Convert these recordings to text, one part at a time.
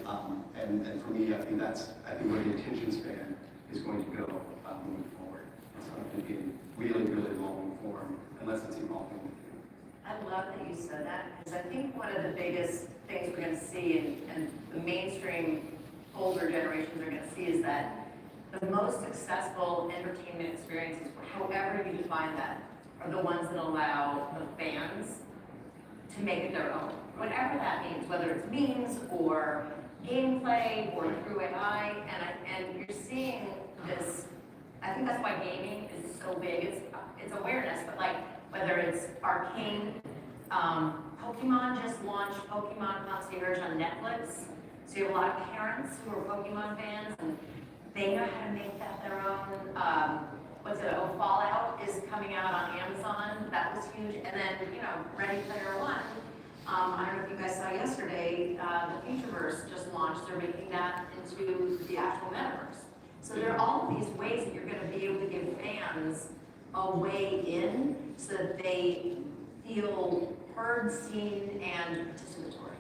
And for me, I think where the attention span is going to go moving forward. It's not going to be really, really long form unless it's evolving with you. I love that you said that, because I think one of the biggest things we're going to see, and the mainstream older generations are going to see, is that the most successful entertainment experiences, however you define that, are the ones that allow the fans to make it their own. Whatever that means, whether it's memes or gameplay or through AI, and you're seeing this. I think that's why gaming is so big. It's awareness, but like whether it's arcane, Pokemon just launched Pokemon Concierge on Netflix, so you have a lot of parents who are Pokemon fans, and they know how to make that their own. Fallout is coming out on Amazon. That was huge, and then Ready Player One. I don't know if you guys saw yesterday, the Futureverse just launched. They're making that into the actual metaverse. So there are all of these ways that you're going to be able to give fans a way in so that they feel heard, seen, and participatory.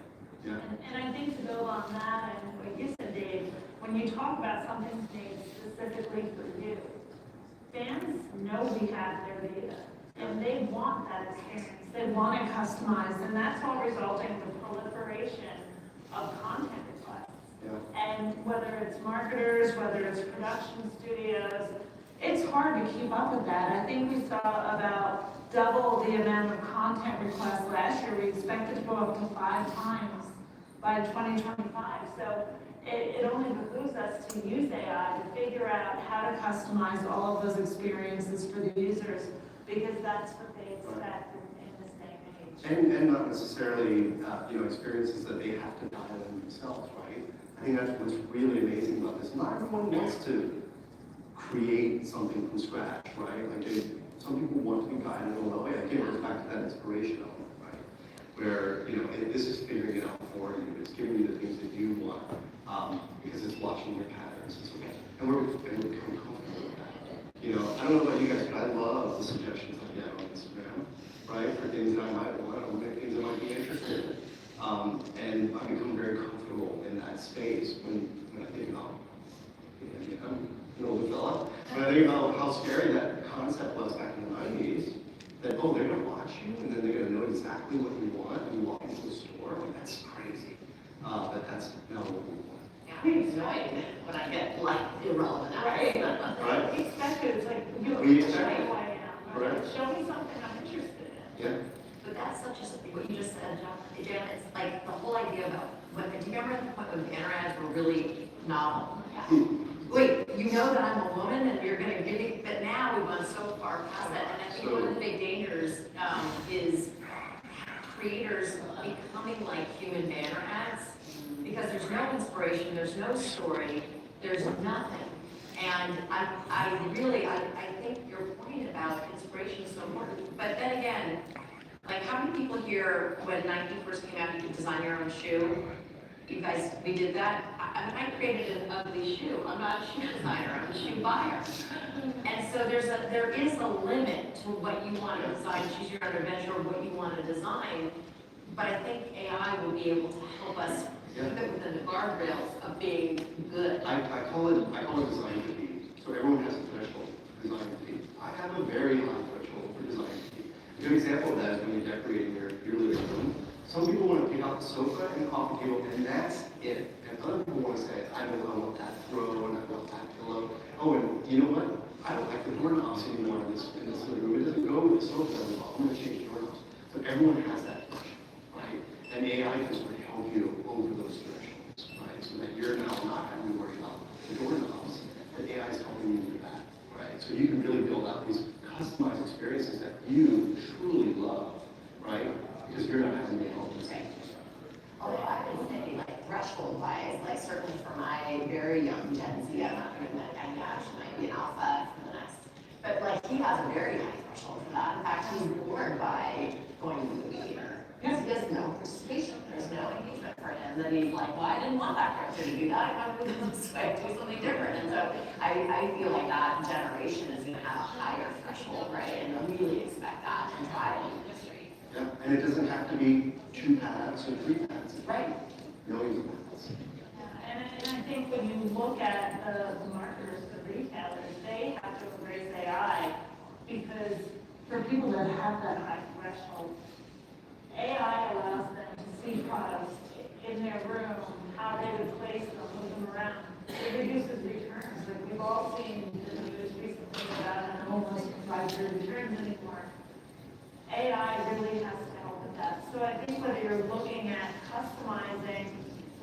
Yeah. And I think to build on that and what you said, Dave, when you talk about something made specifically for you, fans know we have their data, and they want that experience. They want it customized, and that's all resulting in the proliferation of content requests. Yeah. And whether it's marketers, whether it's production studios, it's hard to keep up with that. I think we saw about double the amount of content requests last year. We expect it to go up to 5 times by 2025. So it only behooves us to use AI to figure out how to customize all of those experiences for the users, because that's what they expect in this day and age. And not necessarily experiences that they have to dial in themselves, right? I think that's what's really amazing about this. Not everyone wants to create something from scratch, right? Like some people want to be guided along the way. Again, it goes back to that inspiration element, right? Where this is figuring it out for you. It's giving you the things that you want because it's watching your patterns. And we're becoming comfortable with that. I don't know about you guys, but I love the suggestions I get on Instagram, right? For things that I might want or things I might be interested in. And I become very comfortable in that space when I think about, I'm an older fella, when I think about how scary that concept was back in the 90s, that, oh, they're gonna watch you, and then they're gonna know exactly what you want, and you walk into the store, like, that's crazy. But that's not what we want. Yeah, I'm annoyed when I get irrelevant. Right. Right. We expect it. It's like, We expect it. Right. Show me something I'm interested in. Yeah. But that's such what you just said, Jana. It's like the whole idea about do you remember when banner ads were really novel? Yeah. Wait, you know that I'm a woman and you're going to give me, but now we've gone so far past that. And I think one of the big dangers is creators becoming like human banner ads, because there's no inspiration, there's no story, there's nothing. And I think your point about inspiration is so important. But then again, like how many people here, when Nike first came out, you could design your own shoe? You guys, we did that. I created an ugly shoe. I'm not a shoe designer, I'm a shoe buyer. And so there is a limit to what you want to design, choose your own adventure, what you want to design. But I think AI will be able to help us keep it within the guardrails of being good. I call it design fatigue. So everyone has a threshold for design fatigue. I have a very high threshold for design fatigue. A good example of that is when you're decorating your living room. Some people want to pick out the sofa and the coffee table, and that's it. And other people want to say, I want that throw, and I want that pillow. Oh, and you know what? I don't like the doorknobs anymore in this living room. It doesn't go with the sofa at all. I'm going to change doorknobs. So everyone has that threshold, right? And AI can sort of help you over those thresholds, right? So that you're now not having to worry about the doorknobs. The AI is helping you do that, right? So you can really build out these customized experiences that you truly love, right? Because you're not having to help them. Although I would say, like, threshold-wise, like, certainly for my very young Gen Z, I'm not doing that, I actually might be an alpha for the next. But, like, he has a very high threshold for that. In fact, he's bored by going to the movie theater. Because he has no participation, there's no engagement for him. Then he's like, well, I didn't want that character to do that. I wanted to this way, do something different. And so I feel like that generation is going to have a higher threshold, right? And they'll really expect that and try it in the industry. Yeah, and it doesn't have to be 2 paths or 3 paths. Right. Millions of paths. when you look at the marketers, the retailers, they have to embrace AI because for people that have that high threshold, AI allows them to see products in their room, how they would place them, move them around. It reduces returns. Like we've all seen the news recently about an almost proprietary returns anymore. AI really has to help with that. So I think whether you're looking at customizing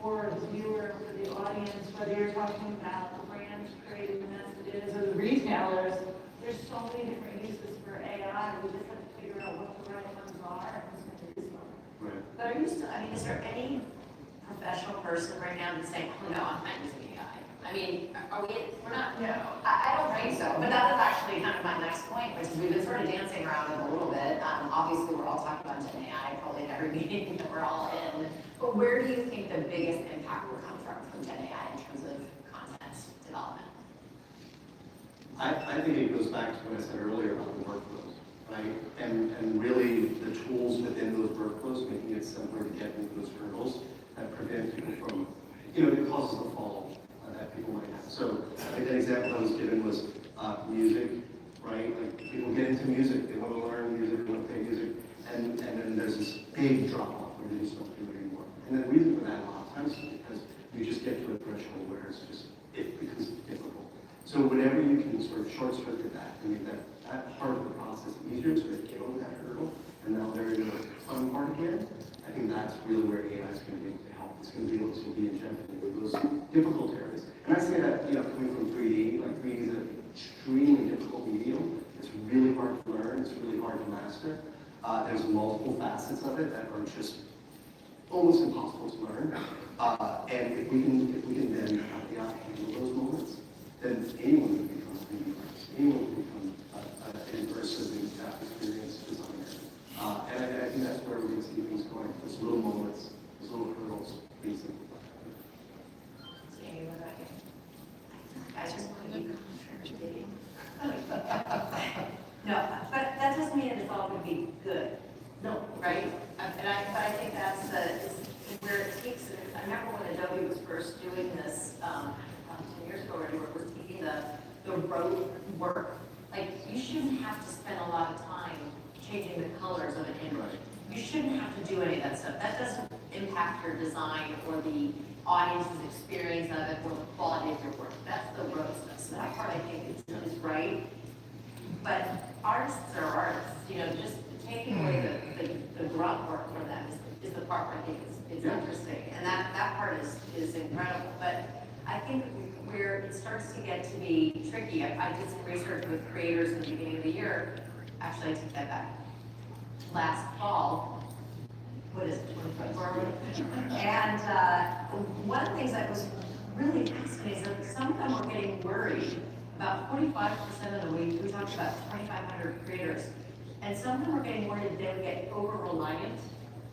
for the viewer, for the audience, whether you're talking about the brands creating the messages or the retailers, there's so many different uses for AI. We just have to figure out what the right ones are and who's going to use them. Right. But are you still, I mean, is there any professional person right now that's saying, oh no, I'm not using AI? I mean, are we, we're not, No. I don't think so. But that was actually kind of my next point, which is we've been sort of dancing around it a little bit. Obviously, we're all talking about Gen AI probably in every meeting that we're all in. But where do you think the biggest impact will come from Gen AI in terms of content development? I think it goes back to what I said earlier about the workflows, right? And really the tools within those workflows, making it simpler to get into those hurdles that prevent people from, it causes the fall that people might have. So I think an example I was given was music, right? Like people get into music, they want to learn music, they want to play music, and then there's this big drop off where they just don't do it anymore. And the reason for that a lot of times is because you just get to a threshold where it's just, it becomes difficult. So whenever you can sort of short circuit that and make that part of the process easier to get over that hurdle, and now they're in the fun part again, I think that's really where AI is going to be able to help. It's going to be able to be injected into those difficult areas. And I say that, coming from 3D, like 3D is an extremely difficult medium. It's really hard to learn. It's really hard to master. There's multiple facets of it that are just almost impossible to learn. And if we can then have the handle those moments, then anyone can become a 3D artist. Anyone can become an immersive experience designer. And I think that's where we're going to see things going. Those little moments, those little hurdles, being simplified. Jamie, what about you? I just want to keep contradicting. No, but that doesn't mean it's all going to be good. No. Right? But I think that's where it takes, I remember when Adobe was first doing this, 10 years ago, where we were taking the rote work. Like, you shouldn't have to spend a lot of time changing the colors of an image. You shouldn't have to do any of that stuff. That doesn't impact your design or the audience's experience of it or the quality of your work. That's the rote stuff. So that part I think is right. But artists are artists. Just taking away the grunt work for them is the part where I think is interesting. And that part is incredible. But I think where it starts to get to be tricky, I did some research with creators in the beginning of the year. Actually, I take that back. Last fall, what is it, 2024? And one of the things that was really fascinating is that some of them were getting worried. About 45% of them, we talked about 2,500 creators, and some of them were getting worried that they would get over-reliant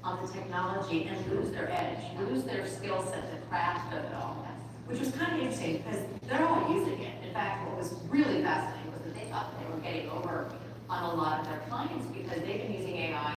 on the technology and lose their edge, lose their skill set, the craft of it all, which was kind of interesting because they're all using it. In fact, what was really fascinating was that they thought they were getting over on a lot of their clients because they've been using AI